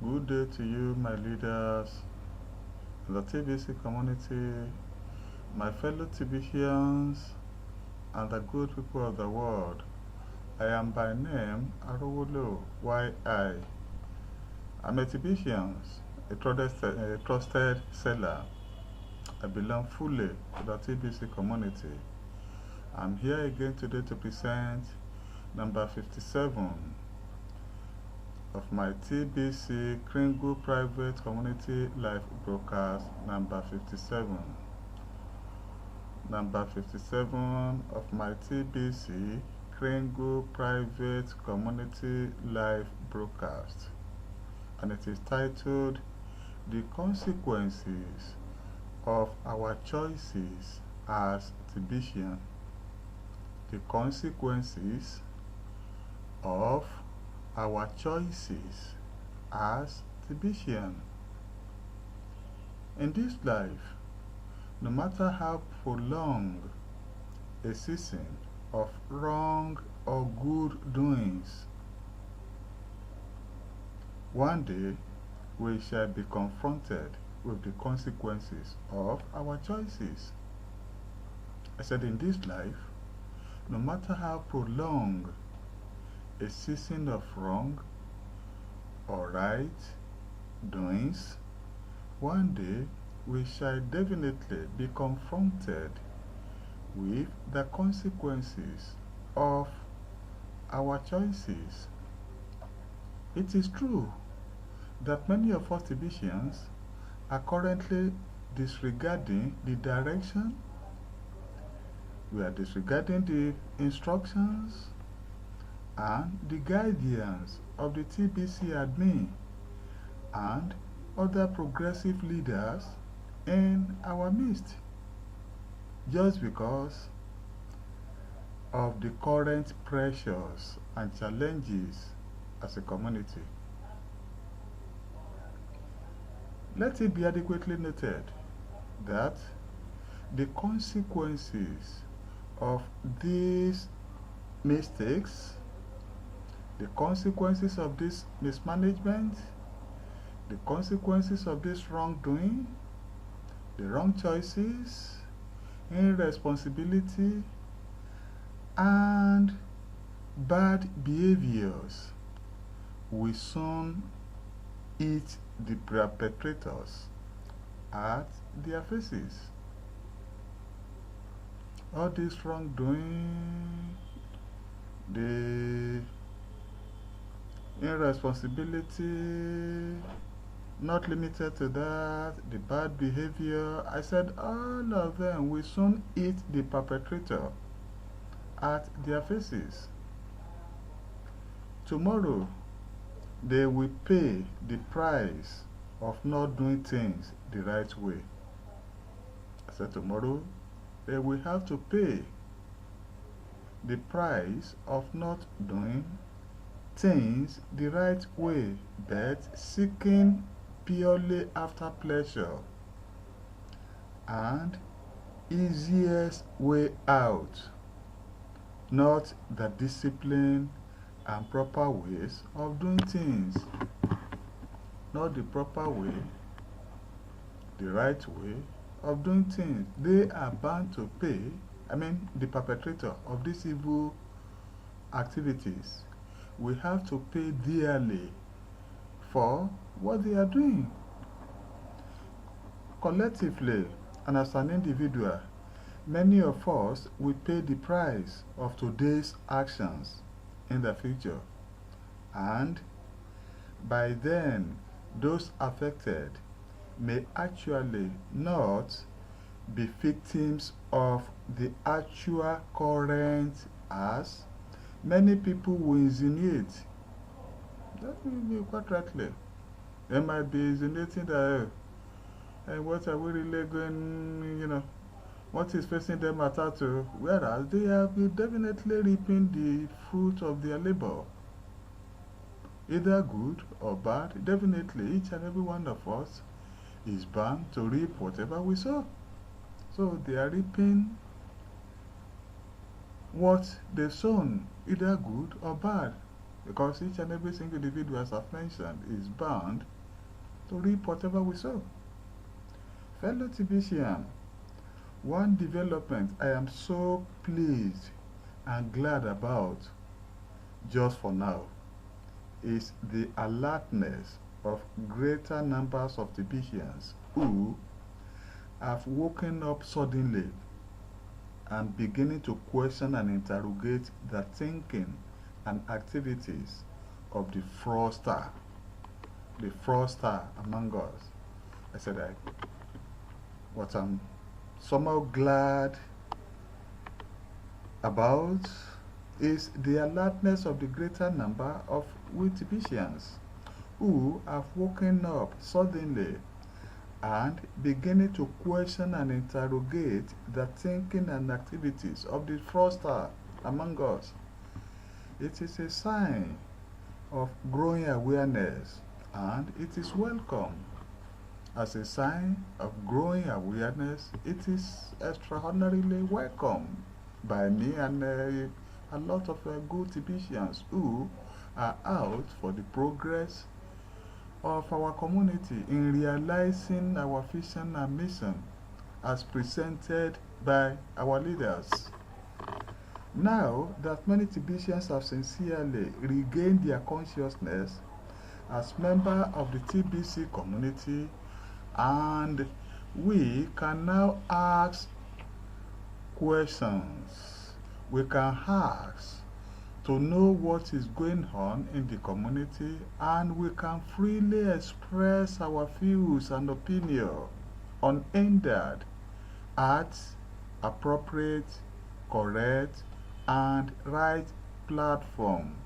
Good day to you, my leaders, the TBC community, my fellow Tbcians, and the good people of the world. I am by name Arowolo, xiii. I'm a Tbcian, a trusted seller. I belong fully to the TBC community. I'm here again today to present number 57 of my TBC KRINGLE Private Community Live Broadcast number 57. Number 57 of my TBC KRINGLE Private Community Live Broadcast, and it is titled The Consequences of Our Choices as Tbcians. The consequences of our choices as Tbcians. In this life, no matter how prolonged a season of wrong or good doings, one day we shall be confronted with the consequences of our choices. I said, in this life, no matter how prolonged a season of wrong or right doings, one day we shall definitely be confronted with the consequences of our choices. It is true that many of us Tbcians are currently disregarding the direction, we are disregarding the instructions and the guidance of the TBC admin and other progressive leaders in our midst, just because of the current pressures and challenges as a community. Let it be adequately noted that the consequences of these mistakes, the consequences of this mismanagement, the consequences of this wrongdoing, the wrong choices, irresponsibility, and bad behaviors will soon eat the perpetrators at their faces. All this wrongdoing, the irresponsibility, not limited to that, the bad behavior, I said all of them will soon eat the perpetrator at their faces. Tomorrow, they will pay the price of not doing things the right way. I said tomorrow, they will have to pay the price of not doing things the right way, but seeking purely after pleasure and easiest way out, not the discipline and proper ways of doing things, not the proper way, the right way of doing things. They are bound to pay, the perpetrator of these evil activities will have to pay dearly for what they are doing. Collectively, and as an individual, many of us will pay the price of today's actions in the future, and by then those affected may actually not be victims of the actual current, as many people will insinuate. That will be quite rightly. They might be insinuating that, hey, what are we really going, what is facing them at all, whereas they have been definitely reaping the fruit of their labor. Either good or bad, definitely each and every one of us is bound to reap whatever we sow. So they are reaping what they've sown, either good or bad, because each and every single individual, as I've mentioned, is bound to reap whatever we sow. Fellow Tbcians, one development I am so pleased and glad about, just for now, is the alertness of greater numbers of Tbcians who have woken up suddenly and beginning to question and interrogate the thinking and activities of the fraudster among us. I said what I'm somehow glad about is the alertness of the greater number of we Tbcians who have woken up suddenly and beginning to question and interrogate the thinking and activities of the fraudster among us. It is a sign of growing awareness, and it is welcome. As a sign of growing awareness, it is extraordinarily welcome by me and a lot of good Tbcians who are out for the progress of our community in realizing our vision and mission as presented by our leaders. Now that many Tbcians have sincerely regained their consciousness as members of the TBC community, and we can now ask questions. We can ask to know what is going on in the community, and we can freely express our views and opinion unhindered at appropriate, correct, and right platform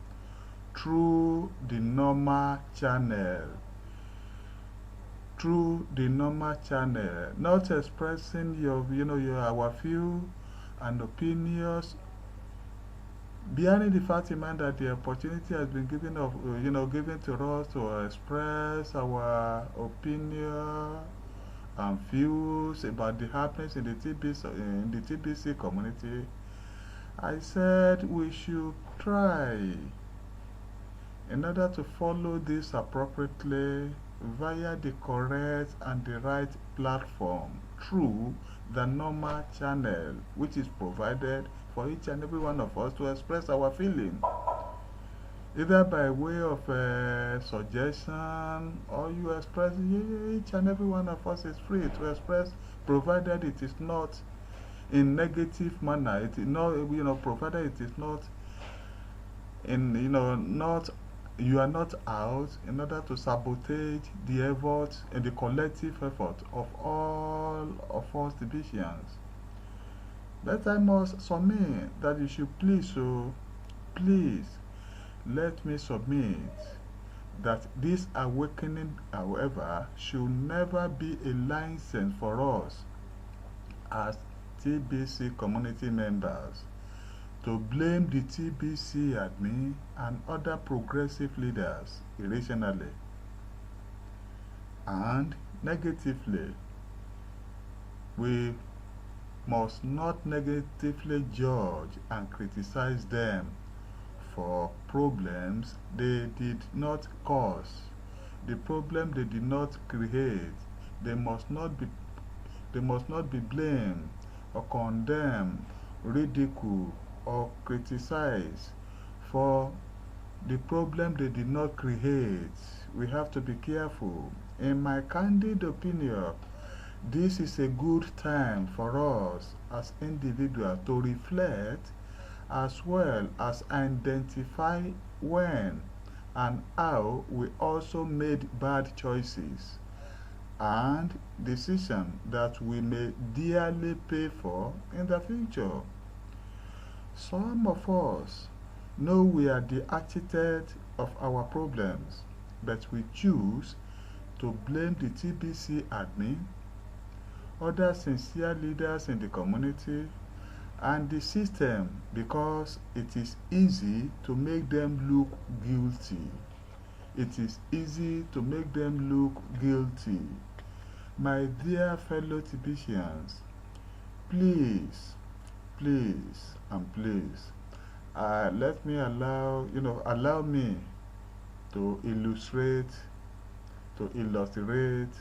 through the normal channel. Not expressing our view and opinions bearing the fact in mind that the opportunity has been given to us to express our opinion and views about the happenings in the TBC community. I said we should try in order to follow this appropriately via the correct and the right platform through the normal channel which is provided for each and every one of us to express our feeling, either by way of suggestion, or you express. Each and every one of us is free to express, provided it is not in negative manner. It is not, provided it is not in, not, you are not out in order to sabotage the effort and the collective effort of all of us Tbcians. But I must submit that you should please let me submit that this awakening, however, should never be a license for us as TBC community members to blame the TBC admin and other progressive leaders irrationally and negatively. We must not negatively judge and criticize them for problems they did not cause, the problem they did not create. They must not be blamed or condemned, ridiculed, or criticized for the problem they did not create. We have to be careful. In my candid opinion, this is a good time for us as individuals to reflect as well as identify when and how we also made bad choices and decisions that we may dearly pay for in the future. Some of us know we are the architect of our problems, but we choose to blame the TBC admin, other sincere leaders in the community, and the system because it is easy to make them look guilty. It is easy to make them look guilty. My dear fellow Tbcians, please, let me allow me to illustrate to illustrate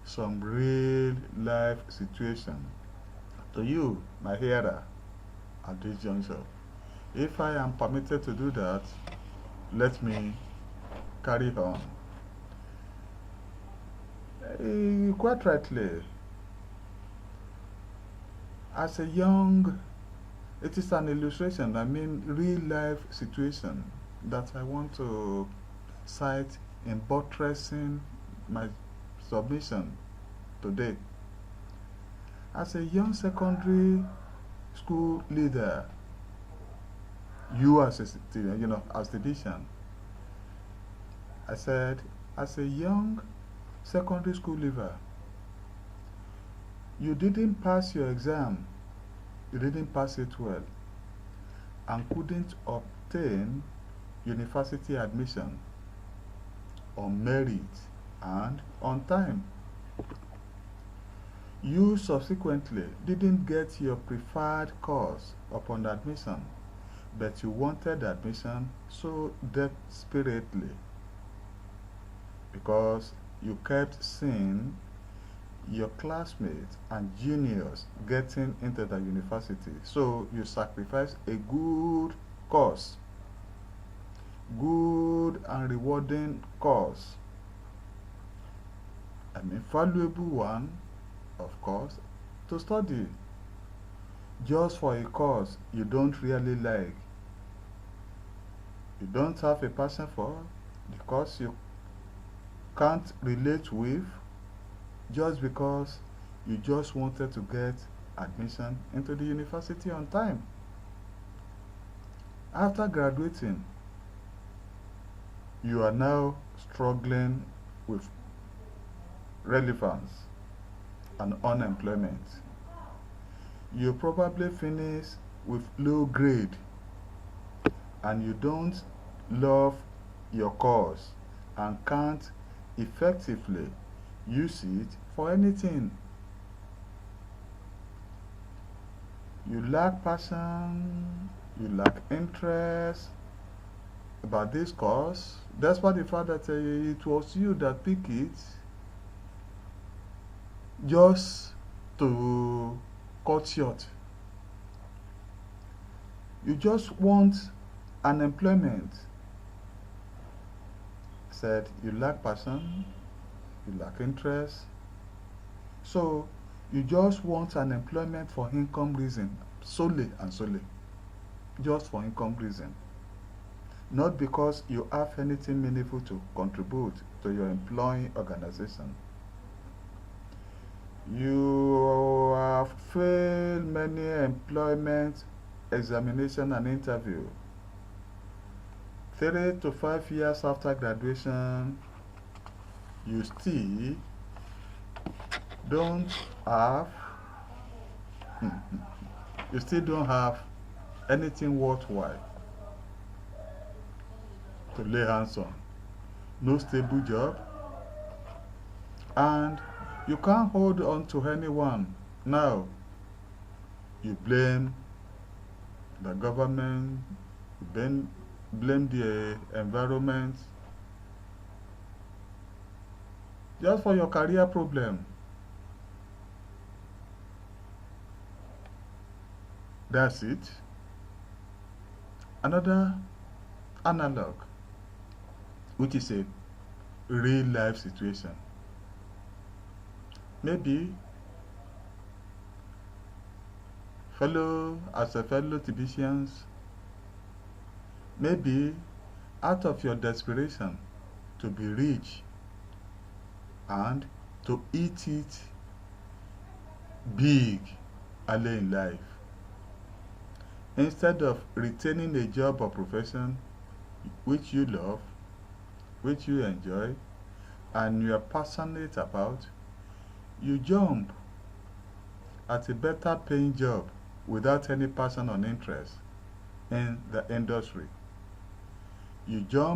some real life situation to you, my hearer, at this juncture. If I am permitted to do that, let me carry on. Quite rightly, as a young, it is an illustration, I mean real life situation that I want to cite in buttressing my submission today. As a young secondary school leader, you as a as Tbcian, I said, as a young secondary school leaver, you didn't pass your exam, you didn't pass it well, and couldn't obtain university admission on merit and on time. You subsequently didn't get your preferred course upon admission, but you wanted admission so desperately because you kept seeing your classmates and juniors getting into the university. So you sacrificed a good course, good and rewarding course, an invaluable one, of course, to study just for a course you don't really like. You don't have a passion for, the course you can't relate with, just because you just wanted to get admission into the university on time. After graduating, you are now struggling with relevance and unemployment. You probably finish with low grade and you don't love your course and can't effectively use it for anything. You lack passion, you lack interest about this course, despite the fact that it was you that picked it just to cut short. You just want an employment. Said you lack passion, you lack interest, so you just want an employment for income reason, solely and solely, just for income reason, not because you have anything meaningful to contribute to your employing organization. You have failed many employment examination and interview. 3 to 5 years after graduation, you still don't have anything worthwhile to lay hands on. No stable job, and you can't hold on to anyone. Now, you blame the government, you blame the environment, just for your career problem. That's it. Another analog, which is a real life situation. Maybe as a fellow Tbcians, maybe out of your desperation to be rich and to eat it big early in life, instead of retaining a job or profession which you love, which you enjoy, and you are passionate about, you jump at a better paying job without any passion or interest in the industry. You jumping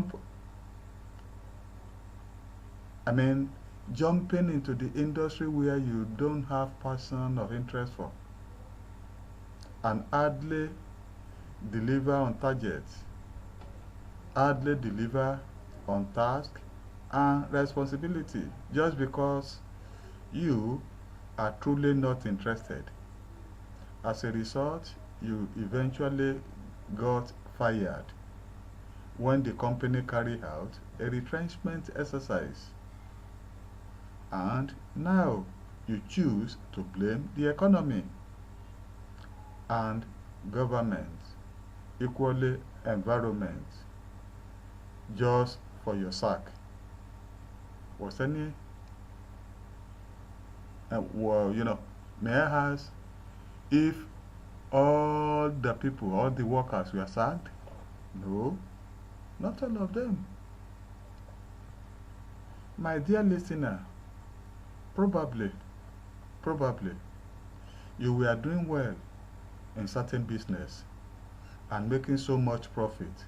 into the industry where you don't have passion or interest for, and hardly deliver on target, hardly deliver on task, and responsibility just because you are truly not interested. As a result, you eventually got fired when the company carried out a retrenchment exercise. And now you choose to blame the economy and government, equally environment, just for your sack. Was any, well, may I ask if all the people, all the workers were sacked? No, not all of them. My dear listener, probably, you were doing well in certain business and making so much profit.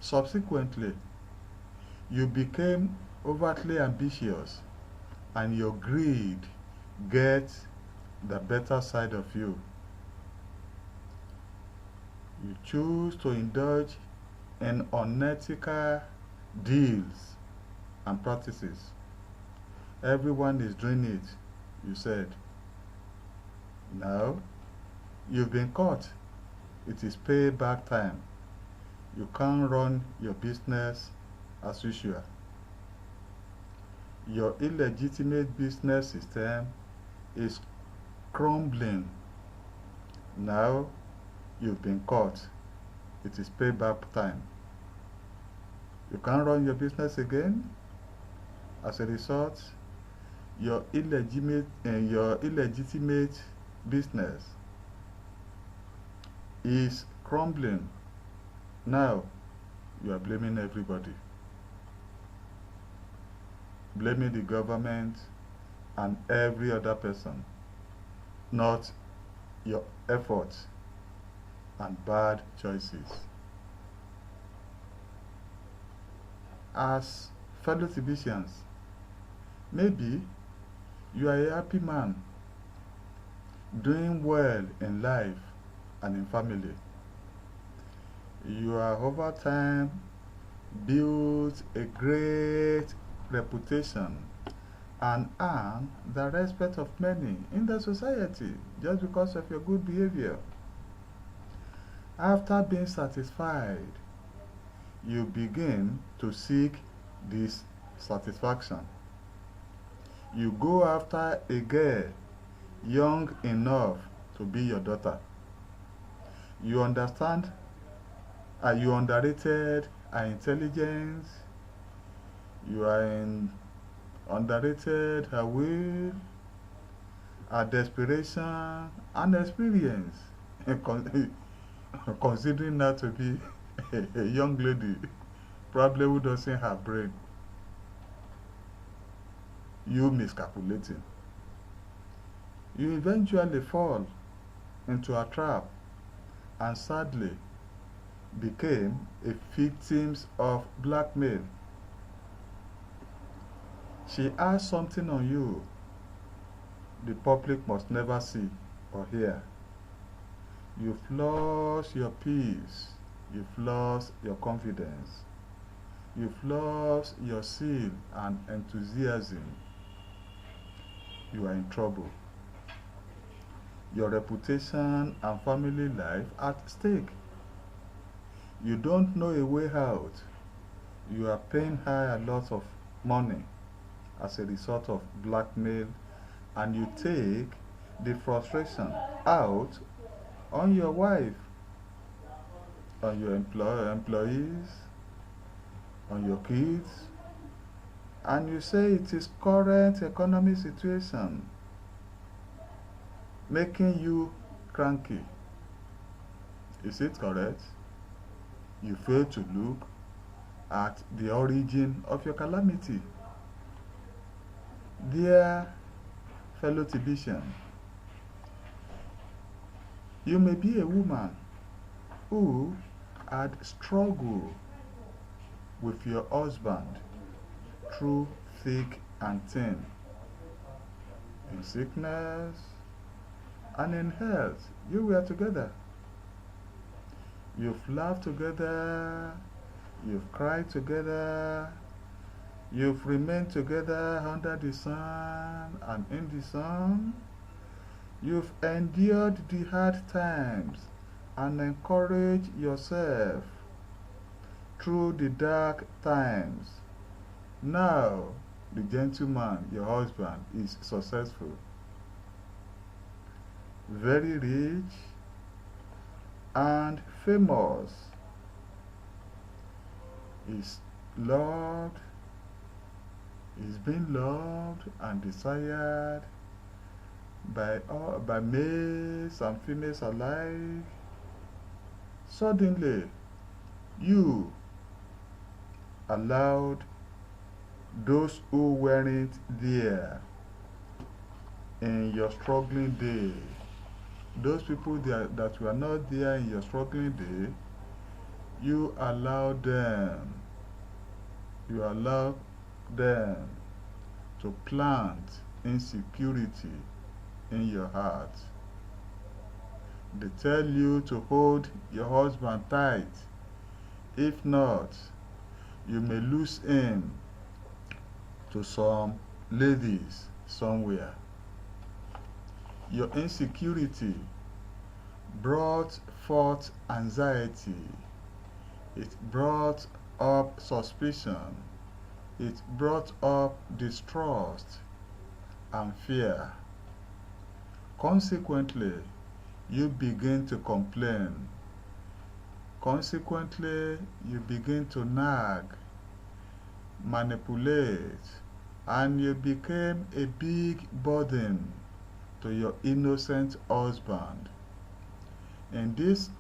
Subsequently, you became overtly ambitious and your greed gets the better side of you. You choose to indulge in unethical deals and practices. Everyone is doing it, you said. Now, you've been caught. It is payback time. You can't run your business as usual. Your illegitimate business system is crumbling. Now, you've been caught. It is payback time. You can't run your business again. As a result, your illegitimate business is crumbling. Now, you are blaming everybody. Blaming the government and every other person, not your efforts and bad choices. As fellow Tbcians, maybe you are a happy man, doing well in life and in family. You have over time built a great reputation and earn the respect of many in the society just because of your good behavior. After being satisfied, you begin to seek this satisfaction. You go after a girl young enough to be your daughter. You understand, you underrated her intelligence, you are underrated her will, her desperation and experience, considering her to be a young lady, probably who doesn't have brain. You miscalculating. You eventually fall into a trap and sadly became a victim of blackmail. She has something on you the public must never see or hear. You've lost your peace. You've lost your confidence. You've lost your zeal and enthusiasm. You are in trouble. Your reputation and family life at stake. You don't know a way out. You are paying her a lot of money as a result of blackmail, and you take the frustration out on your wife, on your employees, on your kids, and you say it is current economic situation making you cranky. Is it correct? You fail to look at the origin of your calamity. Dear fellow Tbcian, you may be a woman who had struggled with your husband through thick and thin, in sickness and in health. You were together. You've laughed together, you've cried together, You've remained together under the sun and in the sun. You've endured the hard times and encouraged yourself through the dark times. Now, the gentleman, your husband, is successful, very rich, and famous. Is loved, is being loved and desired by males and females alike. Suddenly, you allowed those who weren't there in your struggling day, those people that were not there in your struggling day, you allowed them to plant insecurity in your heart. They tell you to hold your husband tight. If not, you may lose him to some ladies somewhere. Your insecurity brought forth anxiety. It brought up suspicion. It brought up distrust and fear. Consequently, you begin to complain. Consequently, you begin to nag, manipulate, and you became a big burden to your innocent husband. In his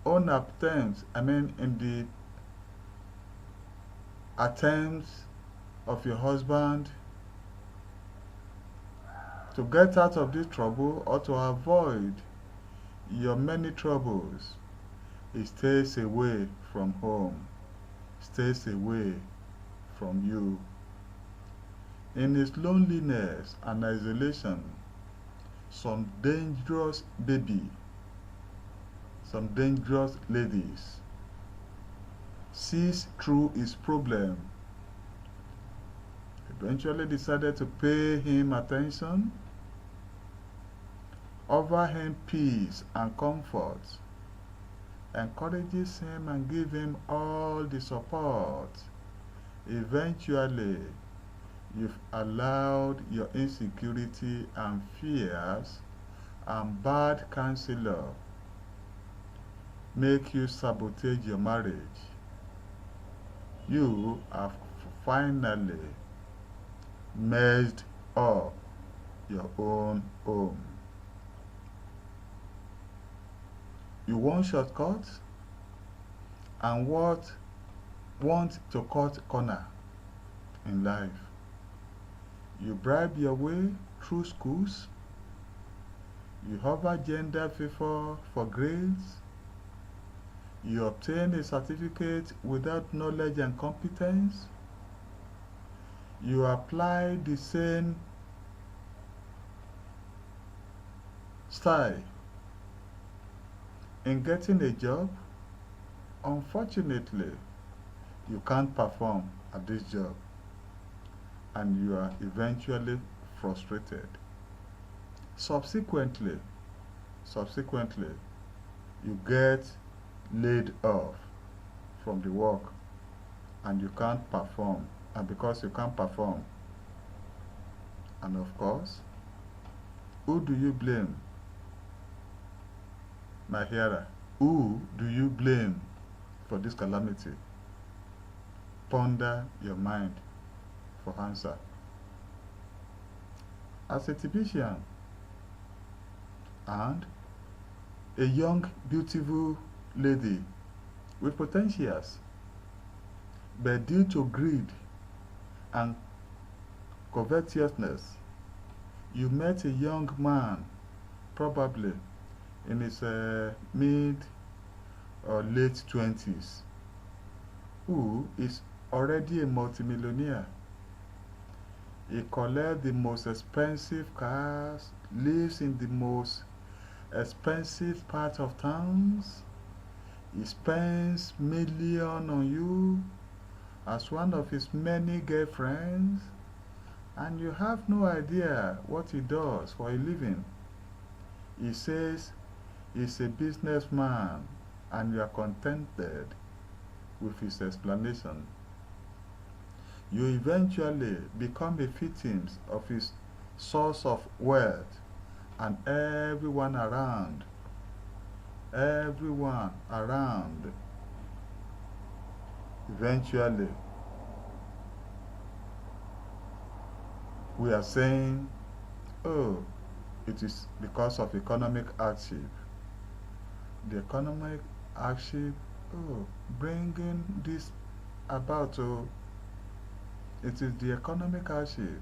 own attempts, in the attempts of your husband to get out of this trouble or to avoid your many troubles, he stays away from home, stays away from you. In his loneliness and isolation, some dangerous ladies sees through his problem, eventually decided to pay him attention, offer him peace and comfort, encourages him and give him all the support. Eventually, you've allowed your insecurity and fears and bad counselor make you sabotage your marriage. You have finally messed up your own home. You want shortcuts and want to cut corner in life. You bribe your way through schools. You hover gender favor for grades. You obtain a certificate without knowledge and competence. You apply the same style in getting a job. Unfortunately, you can't perform at this job and you are eventually frustrated. Subsequently, you get laid off from the work and you can't perform. And because you can't perform, and of course, who do you blame? My hearer, who do you blame for this calamity? Ponder your mind for answer. As a Tbcian and a young, beautiful lady with potentials, but due to greed and covetousness, you met a young man, probably in his mid or late 20s, who is already a multimillionaire. He collects the most expensive cars, lives in the most expensive part of towns. He spends millions on you as one of his many girlfriends, and you have no idea what he does for a living. He says he's a businessman, and you are contented with his explanation. You eventually become a victim of his source of wealth, and everyone around, eventually, we are saying, oh, it is because of economic hardship. The economic hardship, oh, bringing this about, oh, it is the economic hardship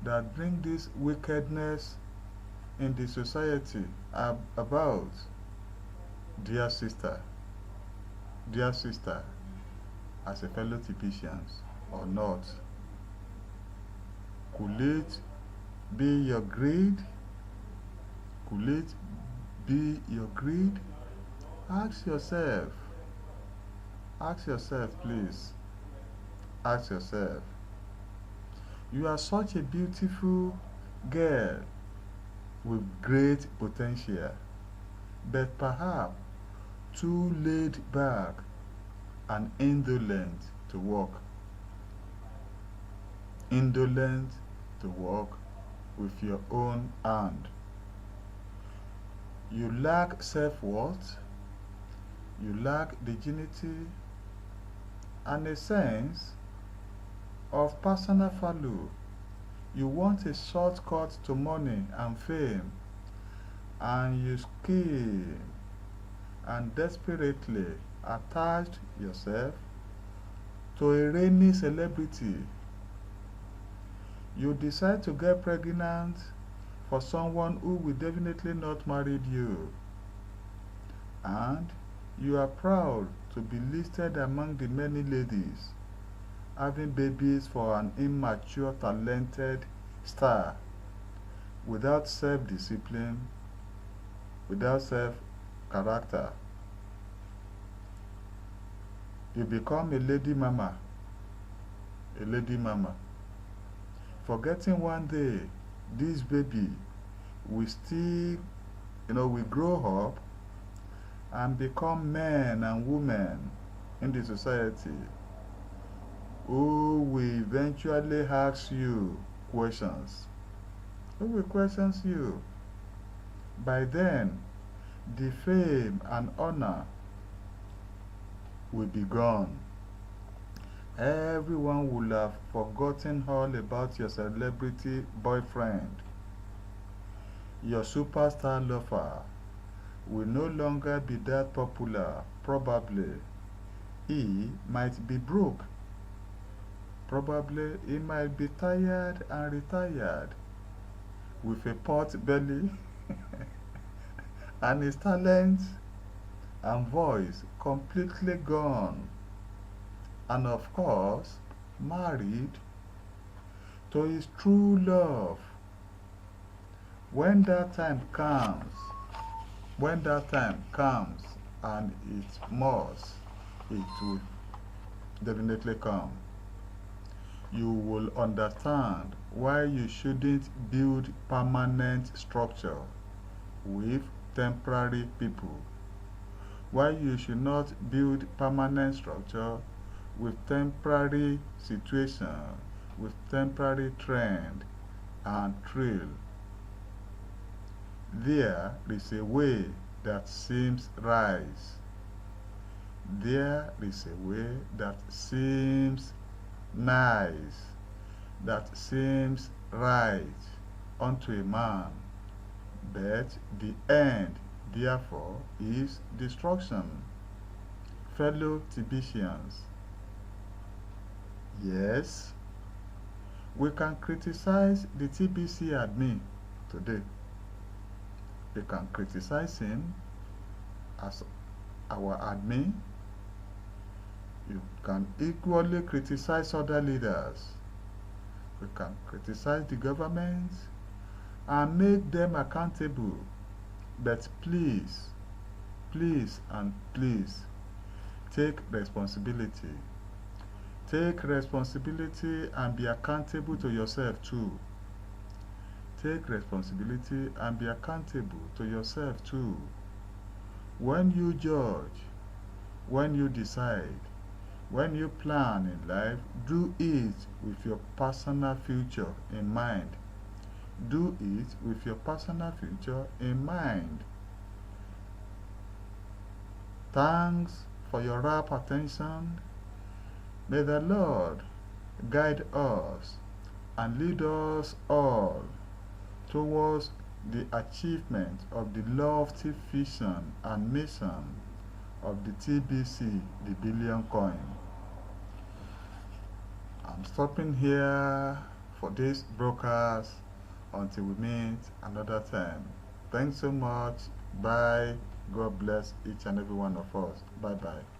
that bring this wickedness in the society about. Dear sister, as a fellow Tbcians or not, could it be your greed? Could it be your greed? Ask yourself, please. Ask yourself. You are such a beautiful girl with great potential, but perhaps too laid back and indolent to work. Indolent to work with your own hand. You lack self-worth, you lack dignity, and a sense of personal value. You want a shortcut to money and fame, and you scheme and desperately attached yourself to a reigning celebrity. You decide to get pregnant for someone who will definitely not marry you, and you are proud to be listed among the many ladies having babies for an immature, talented star without self-discipline, without self-character. You become a lady mama, forgetting one day this baby will still, will grow up and become men and women in the society who will eventually ask you questions. Who will question you? By then, the fame and honor will be gone. Everyone will have forgotten all about your celebrity boyfriend. Your superstar lover will no longer be that popular. Probably he might be broke. Probably he might be tired and retired with a pot belly and his talent and voice completely gone. And of course, married to his true love. When that time comes, and it will definitely come, you will understand why you shouldn't build permanent structure with temporary people. Why you should not build permanent structure with temporary situation, with temporary trend and thrill. There is a way that seems right. There is a way that seems nice, that seems right unto a man, but the end, therefore, is destruction. Fellow Tbcians, yes, we can criticize the TBC admin today. We can criticize him as our admin. You can equally criticize other leaders. We can criticize the government and make them accountable. But please, please, take responsibility. Take responsibility and be accountable to yourself too. Take responsibility and be accountable to yourself too. When you judge, when you decide, when you plan in life, do it with your personal future in mind. Do it with your personal future in mind. Thanks for your rapt attention. May the Lord guide us and lead us all towards the achievement of the lofty vision and mission of the TBC, the billion coin. I'm stopping here for this broadcast until we meet another time. Thanks so much. Bye. God bless each and every one of us. Bye-bye.